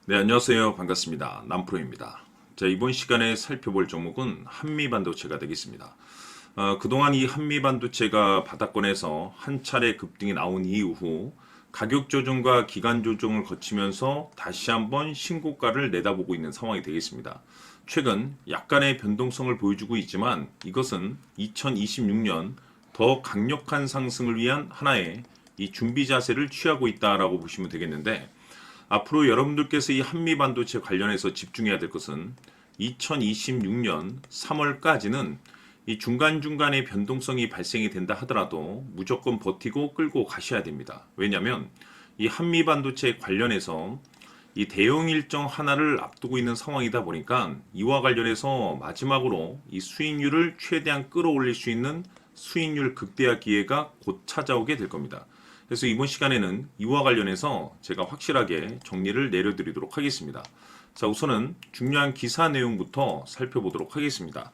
네, 안녕하세요. 반갑습니다. 남프로입니다. 자, 이번 시간에 살펴볼 종목은 한미반도체가 되겠습니다. 그동안 이 한미반도체가 바닥권에서 한 차례 급등이 나온 이후 가격 조정과 기간 조정을 거치면서 다시 한번 신고가를 내다보고 있는 상황이 되겠습니다. 최근 약간의 변동성을 보여주고 있지만 이것은 2026년 더 강력한 상승을 위한 하나의 이 준비 자세를 취하고 있다라고 보시면 되겠는데, 앞으로 여러분들께서 이 한미반도체 관련해서 집중해야 될 것은 2026년 3월까지는 이 중간중간에 변동성이 발생이 된다 하더라도 무조건 버티고 끌고 가셔야 됩니다. 왜냐하면 이 한미반도체 관련해서 이 대응 일정 하나를 앞두고 있는 상황이다 보니까 이와 관련해서 마지막으로 이 수익률을 최대한 끌어올릴 수 있는 수익률 극대화 기회가 곧 찾아오게 될 겁니다. 그래서 이번 시간에는 이와 관련해서 제가 확실하게 정리를 내려드리도록 하겠습니다. 자, 우선은 중요한 기사 내용부터 살펴보도록 하겠습니다.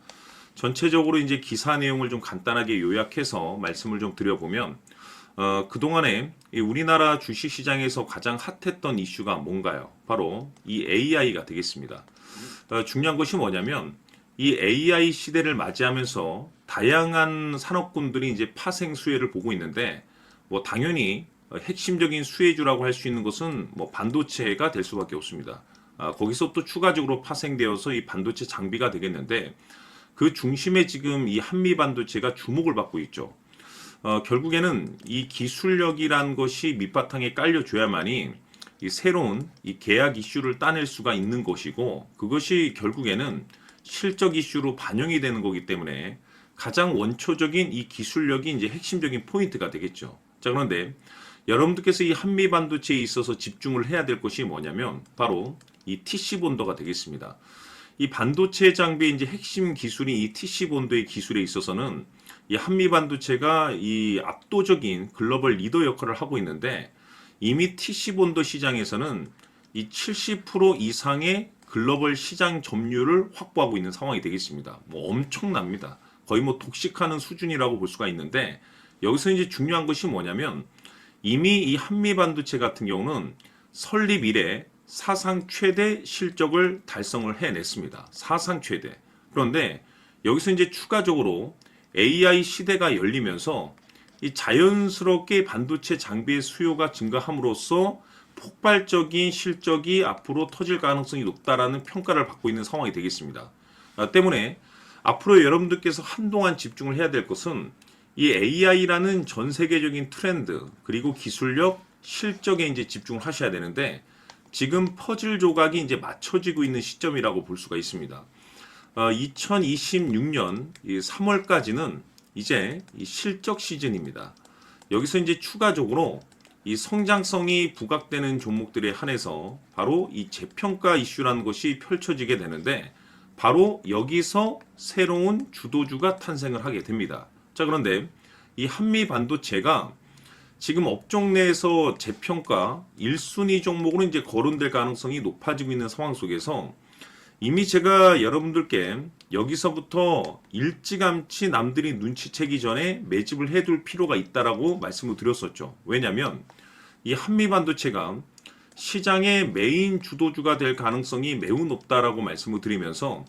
전체적으로 이제 기사 내용을 좀 간단하게 요약해서 말씀을 좀 드려보면, 그동안에 이 우리나라 주식시장에서 가장 핫했던 이슈가 뭔가요? 바로 이 AI가 되겠습니다. 중요한 것이 뭐냐면 이 AI 시대를 맞이하면서 다양한 산업군들이 이제 파생 수혜를 보고 있는데, 뭐 당연히 핵심적인 수혜주라고 할 수 있는 것은 뭐 반도체가 될 수밖에 없습니다. 거기서 또 추가적으로 파생되어서 이 반도체 장비가 되겠는데, 그 중심에 지금 이 한미 반도체가 주목을 받고 있죠. 결국에는 이 기술력이란 것이 밑바탕에 깔려줘야만이 이 새로운 이 계약 이슈를 따낼 수가 있는 것이고, 그것이 결국에는 실적 이슈로 반영이 되는 거기 때문에 가장 원초적인 이 기술력이 이제 핵심적인 포인트가 되겠죠. 자, 그런데 여러분들께서 이 한미 반도체에 있어서 집중을 해야 될 것이 뭐냐면 바로 이 TC 본더가 되겠습니다. 이 반도체 장비의 이제 핵심 기술이 이 TC 본더의 기술에 있어서는 이 한미 반도체가 이 압도적인 글로벌 리더 역할을 하고 있는데, 이미 TC 본더 시장에서는 이 70% 이상의 글로벌 시장 점유율을 확보하고 있는 상황이 되겠습니다. 뭐 엄청납니다. 거의 뭐 독식하는 수준이라고 볼 수가 있는데, 여기서 이제 중요한 것이 뭐냐면 이미 이 한미 반도체 같은 경우는 설립 이래 사상 최대 실적을 달성을 해냈습니다. 사상 최대. 그런데 여기서 이제 추가적으로 AI 시대가 열리면서 이 자연스럽게 반도체 장비의 수요가 증가함으로써 폭발적인 실적이 앞으로 터질 가능성이 높다라는 평가를 받고 있는 상황이 되겠습니다. 때문에 앞으로 여러분들께서 한동안 집중을 해야 될 것은 이 AI라는 전 세계적인 트렌드, 그리고 기술력, 실적에 이제 집중을 하셔야 되는데, 지금 퍼즐 조각이 이제 맞춰지고 있는 시점이라고 볼 수가 있습니다. 2026년 3월까지는 이제 이 실적 시즌입니다. 여기서 이제 추가적으로 이 성장성이 부각되는 종목들에 한해서 바로 이 재평가 이슈라는 것이 펼쳐지게 되는데, 바로 여기서 새로운 주도주가 탄생을 하게 됩니다. 자, 그런데 이 한미 반도체가 지금 업종 내에서 재평가 1순위 종목으로 이제 거론될 가능성이 높아지고 있는 상황 속에서 이미 제가 여러분들께 여기서부터 일찌감치 남들이 눈치채기 전에 매집을 해둘 필요가 있다라고 말씀을 드렸었죠. 왜냐하면 이 한미 반도체가 시장의 메인 주도주가 될 가능성이 매우 높다라고 말씀을 드리면서,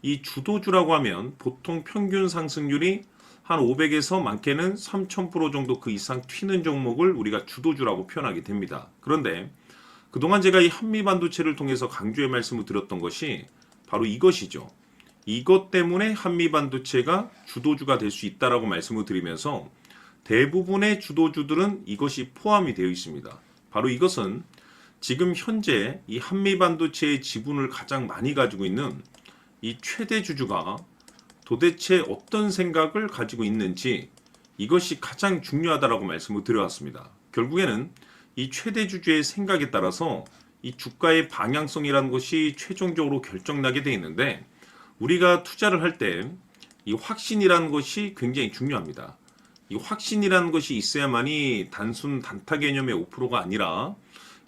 이 주도주라고 하면 보통 평균 상승률이 한 500에서 많게는 3000% 정도 그 이상 튀는 종목을 우리가 주도주라고 표현하게 됩니다. 그런데 그동안 제가 이 한미 반도체를 통해서 강조의 말씀을 드렸던 것이 바로 이것이죠. 이것 때문에 한미 반도체가 주도주가 될 수 있다라고 말씀을 드리면서 대부분의 주도주들은 이것이 포함이 되어 있습니다. 바로 이것은 지금 현재 이 한미 반도체의 지분을 가장 많이 가지고 있는 이 최대 주주가 도대체 어떤 생각을 가지고 있는지, 이것이 가장 중요하다라고 말씀을 드려왔습니다. 결국에는 이 최대 주주의 생각에 따라서 이 주가의 방향성이라는 것이 최종적으로 결정나게 되어 있는데, 우리가 투자를 할 때 이 확신이라는 것이 굉장히 중요합니다. 이 확신이라는 것이 있어야만이 단순 단타 개념의 5%가 아니라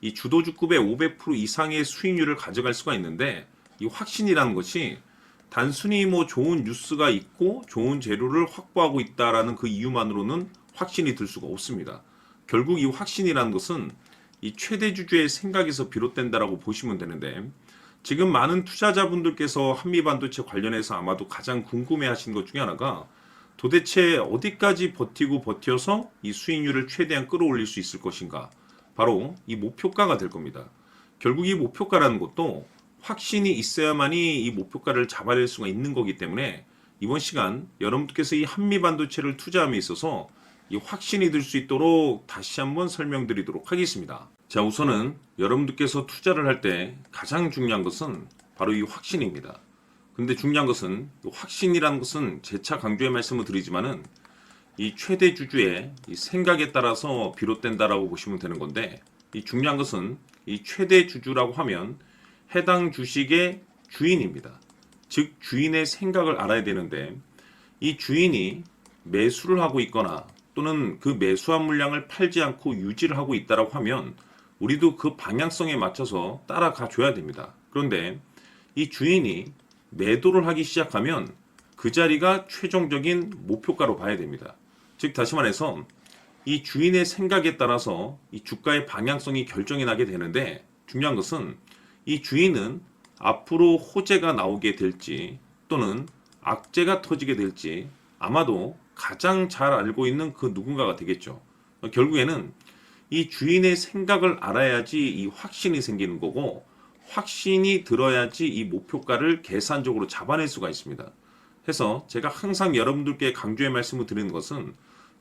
이 주도주급의 500% 이상의 수익률을 가져갈 수가 있는데, 이 확신이라는 것이 단순히 뭐 좋은 뉴스가 있고 좋은 재료를 확보하고 있다라는 그 이유만으로는 확신이 들 수가 없습니다. 결국 이 확신이라는 것은 이 최대 주주의 생각에서 비롯된다라고 보시면 되는데, 지금 많은 투자자분들께서 한미반도체 관련해서 아마도 가장 궁금해하시는 것 중에 하나가 도대체 어디까지 버티고 버텨서 이 수익률을 최대한 끌어올릴 수 있을 것인가? 바로 이 목표가가 될 겁니다. 결국 이 목표가라는 것도 확신이 있어야만이 이 목표가를 잡아낼 수가 있는 거기 때문에 이번 시간 여러분들께서 이 한미반도체를 투자함에 있어서 이 확신이 들 수 있도록 다시 한번 설명드리도록 하겠습니다. 자, 우선은 여러분들께서 투자를 할 때 가장 중요한 것은 바로 이 확신입니다. 근데 중요한 것은 확신이라는 것은 재차 강조의 말씀을 드리지만은 이 최대 주주의 이 생각에 따라서 비롯된다라고 보시면 되는 건데, 이 중요한 것은 이 최대 주주라고 하면 해당 주식의 주인입니다. 즉 주인의 생각을 알아야 되는데, 이 주인이 매수를 하고 있거나 또는 그 매수한 물량을 팔지 않고 유지를 하고 있다라고 하면 우리도 그 방향성에 맞춰서 따라가 줘야 됩니다. 그런데 이 주인이 매도를 하기 시작하면 그 자리가 최종적인 목표가로 봐야 됩니다. 즉 다시 말해서 이 주인의 생각에 따라서 이 주가의 방향성이 결정이 나게 되는데, 중요한 것은 이 주인은 앞으로 호재가 나오게 될지 또는 악재가 터지게 될지 아마도 가장 잘 알고 있는 그 누군가가 되겠죠. 결국에는 이 주인의 생각을 알아야지 이 확신이 생기는 거고, 확신이 들어야지 이 목표가를 계산적으로 잡아낼 수가 있습니다. 해서 제가 항상 여러분들께 강조의 말씀을 드리는 것은,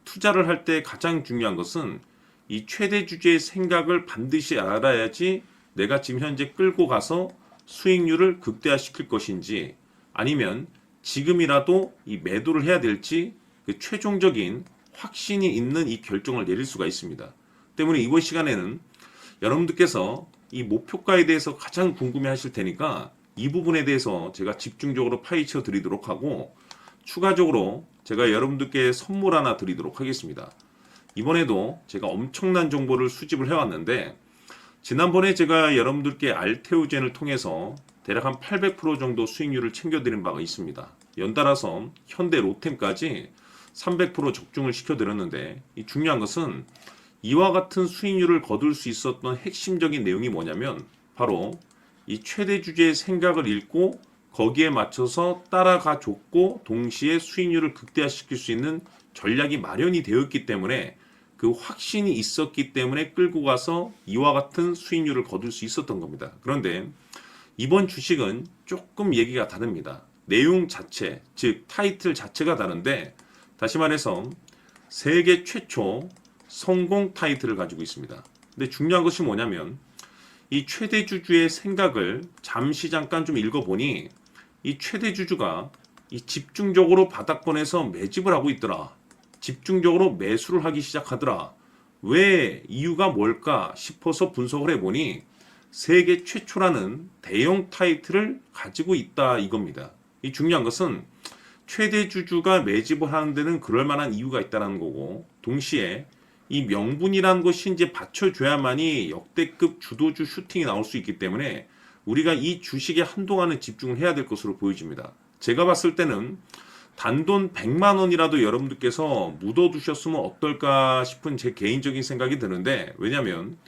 투자를 할 때 가장 중요한 것은 이 최대 주주의 생각을 반드시 알아야지 내가 지금 현재 끌고 가서 수익률을 극대화시킬 것인지 아니면 지금이라도 이 매도를 해야 될지 그 최종적인 확신이 있는 이 결정을 내릴 수가 있습니다. 때문에 이번 시간에는 여러분들께서 이 목표가에 대해서 가장 궁금해 하실 테니까 이 부분에 대해서 제가 집중적으로 파헤쳐 드리도록 하고, 추가적으로 제가 여러분들께 선물 하나 드리도록 하겠습니다. 이번에도 제가 엄청난 정보를 수집을 해왔는데, 지난번에 제가 여러분들께 알테오젠을 통해서 대략 한 800% 정도 수익률을 챙겨드린 바가 있습니다. 연달아서 현대 로템까지 300% 적중을 시켜드렸는데, 이 중요한 것은 이와 같은 수익률을 거둘 수 있었던 핵심적인 내용이 뭐냐면 바로 이 최대 주주의 생각을 읽고 거기에 맞춰서 따라가 줬고 동시에 수익률을 극대화시킬 수 있는 전략이 마련이 되어 있기 때문에, 그 확신이 있었기 때문에 끌고 가서 이와 같은 수익률을 거둘 수 있었던 겁니다. 그런데 이번 주식은 조금 얘기가 다릅니다. 내용 자체, 즉 타이틀 자체가 다른데, 다시 말해서 세계 최초 성공 타이틀을 가지고 있습니다. 근데 중요한 것이 뭐냐면 이 최대 주주의 생각을 잠깐 좀 읽어보니 이 최대 주주가 이 집중적으로 바닥권에서 매집을 하고 있더라. 집중적으로 매수를 하기 시작하더라. 왜 이유가 뭘까 싶어서 분석을 해보니 세계 최초라는 대형 타이틀을 가지고 있다 이겁니다. 이 중요한 것은 최대 주주가 매집을 하는 데는 그럴 만한 이유가 있다는 거고, 동시에 이 명분이라는 것이 이제 받쳐줘야만이 역대급 주도주 슈팅이 나올 수 있기 때문에 우리가 이 주식에 한동안은 집중을 해야 될 것으로 보여집니다. 제가 봤을 때는 단돈 100만 원이라도 여러분들께서 묻어두셨으면 어떨까 싶은 제 개인적인 생각이 드는데, 왜냐하면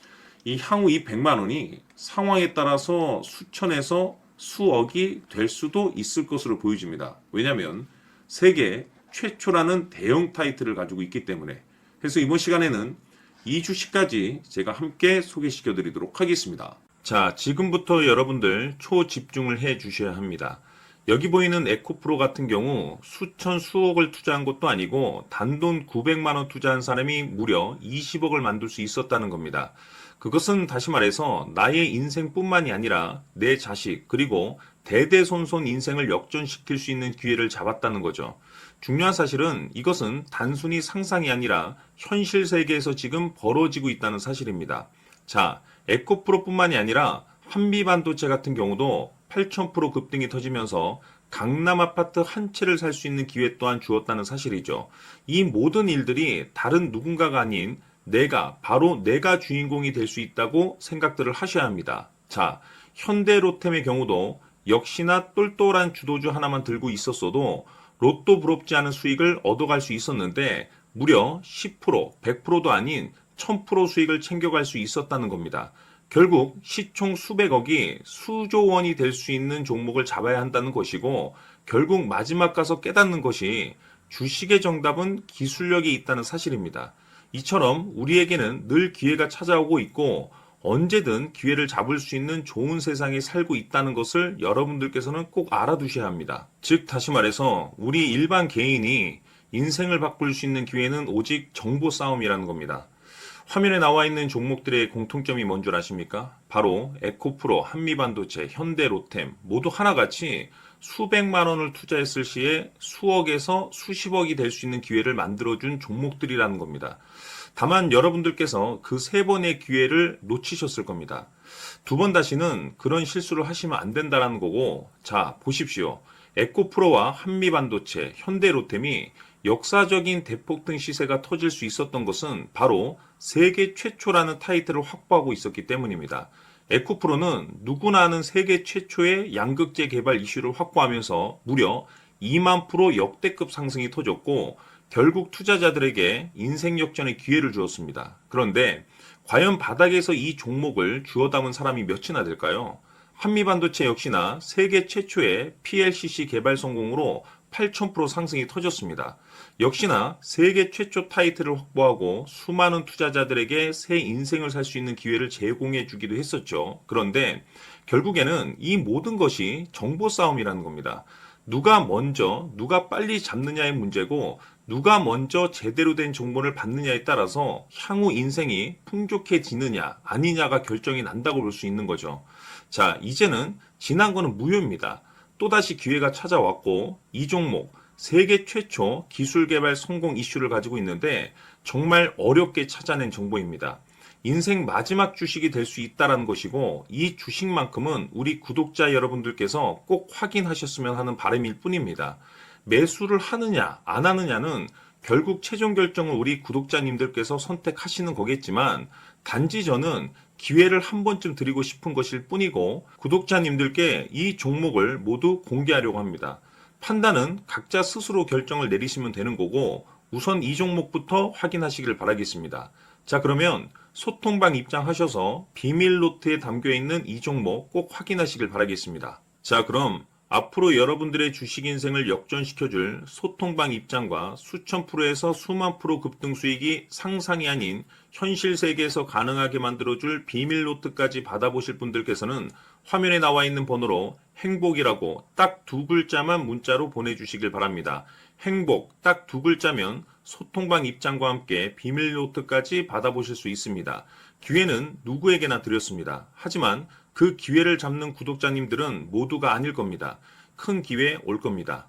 이 향후 이 100만 원이 상황에 따라서 수천에서 수억이 될 수도 있을 것으로 보여집니다. 왜냐하면 세계 최초라는 대형 타이틀을 가지고 있기 때문에. 그래서 이번 시간에는 이 주식까지 제가 함께 소개시켜 드리도록 하겠습니다. 자, 지금부터 여러분들 초집중을 해 주셔야 합니다. 여기 보이는 에코프로 같은 경우 수천 수억을 투자한 것도 아니고 단돈 900만 원 투자한 사람이 무려 20억을 만들 수 있었다는 겁니다. 그것은 다시 말해서 나의 인생뿐만이 아니라 내 자식 그리고 대대손손 인생을 역전시킬 수 있는 기회를 잡았다는 거죠. 중요한 사실은 이것은 단순히 상상이 아니라 현실 세계에서 지금 벌어지고 있다는 사실입니다. 자, 에코프로뿐만이 아니라 한미반도체 같은 경우도 8,000% 급등이 터지면서 강남 아파트 한 채를 살 수 있는 기회 또한 주었다는 사실이죠. 이 모든 일들이 다른 누군가가 아닌 바로 내가 주인공이 될 수 있다고 생각들을 하셔야 합니다. 자, 현대로템의 경우도 역시나 똘똘한 주도주 하나만 들고 있었어도 로또 부럽지 않은 수익을 얻어갈 수 있었는데 무려 10%, 100%도 아닌 1000% 수익을 챙겨갈 수 있었다는 겁니다. 결국 시총 수백억이 수조 원이 될 수 있는 종목을 잡아야 한다는 것이고, 결국 마지막 가서 깨닫는 것이 주식의 정답은 기술력이 있다는 사실입니다. 이처럼 우리에게는 늘 기회가 찾아오고 있고 언제든 기회를 잡을 수 있는 좋은 세상에 살고 있다는 것을 여러분들께서는 꼭 알아두셔야 합니다. 즉 다시 말해서 우리 일반 개인이 인생을 바꿀 수 있는 기회는 오직 정보 싸움이라는 겁니다. 화면에 나와 있는 종목들의 공통점이 뭔 줄 아십니까? 바로 에코프로, 한미반도체, 현대로템 모두 하나같이 수백만 원을 투자했을 시에 수억에서 수십억이 될 수 있는 기회를 만들어준 종목들이라는 겁니다. 다만 여러분들께서 그 세 번의 기회를 놓치셨을 겁니다. 두 번 다시는 그런 실수를 하시면 안 된다는 거고, 자 보십시오. 에코프로와 한미반도체, 현대로템이 역사적인 대폭등 시세가 터질 수 있었던 것은 바로 세계 최초라는 타이틀을 확보하고 있었기 때문입니다. 에코프로는 누구나 아는 세계 최초의 양극재 개발 이슈를 확보하면서 무려 2만 프로 역대급 상승이 터졌고 결국 투자자들에게 인생 역전의 기회를 주었습니다. 그런데 과연 바닥에서 이 종목을 주워 담은 사람이 몇이나 될까요? 한미반도체 역시나 세계 최초의 PLCC 개발 성공으로 8000% 상승이 터졌습니다. 역시나 세계 최초 타이틀을 확보하고 수많은 투자자들에게 새 인생을 살 수 있는 기회를 제공해 주기도 했었죠. 그런데 결국에는 이 모든 것이 정보 싸움이라는 겁니다. 누가 먼저, 누가 빨리 잡느냐의 문제고 누가 먼저 제대로 된 정보를 받느냐에 따라서 향후 인생이 풍족해지느냐 아니냐가 결정이 난다고 볼 수 있는 거죠. 자, 이제는 지난 거는 무효입니다. 또다시 기회가 찾아왔고 이 종목 세계 최초 기술 개발 성공 이슈를 가지고 있는데 정말 어렵게 찾아낸 정보입니다. 인생 마지막 주식이 될 수 있다는 것이고 이 주식만큼은 우리 구독자 여러분들께서 꼭 확인하셨으면 하는 바람일 뿐입니다. 매수를 하느냐 안 하느냐는 결국 최종 결정을 우리 구독자님들께서 선택하시는 거겠지만 단지 저는 기회를 한 번쯤 드리고 싶은 것일 뿐이고 구독자님들께 이 종목을 모두 공개하려고 합니다. 판단은 각자 스스로 결정을 내리시면 되는 거고 우선 이 종목부터 확인하시길 바라겠습니다. 자, 그러면 소통방 입장하셔서 비밀 노트에 담겨 있는 이 종목 꼭 확인하시길 바라겠습니다. 자, 그럼 앞으로 여러분들의 주식 인생을 역전시켜줄 소통방 입장과 수천 프로에서 수만 프로 급등 수익이 상상이 아닌 현실 세계에서 가능하게 만들어줄 비밀 노트까지 받아보실 분들께서는 화면에 나와 있는 번호로 행복이라고 딱 두 글자만 문자로 보내주시길 바랍니다. 행복 딱 두 글자면 소통방 입장과 함께 비밀 노트까지 받아보실 수 있습니다. 기회는 누구에게나 드렸습니다. 하지만 그 기회를 잡는 구독자님들은 모두가 아닐 겁니다. 큰 기회 올 겁니다.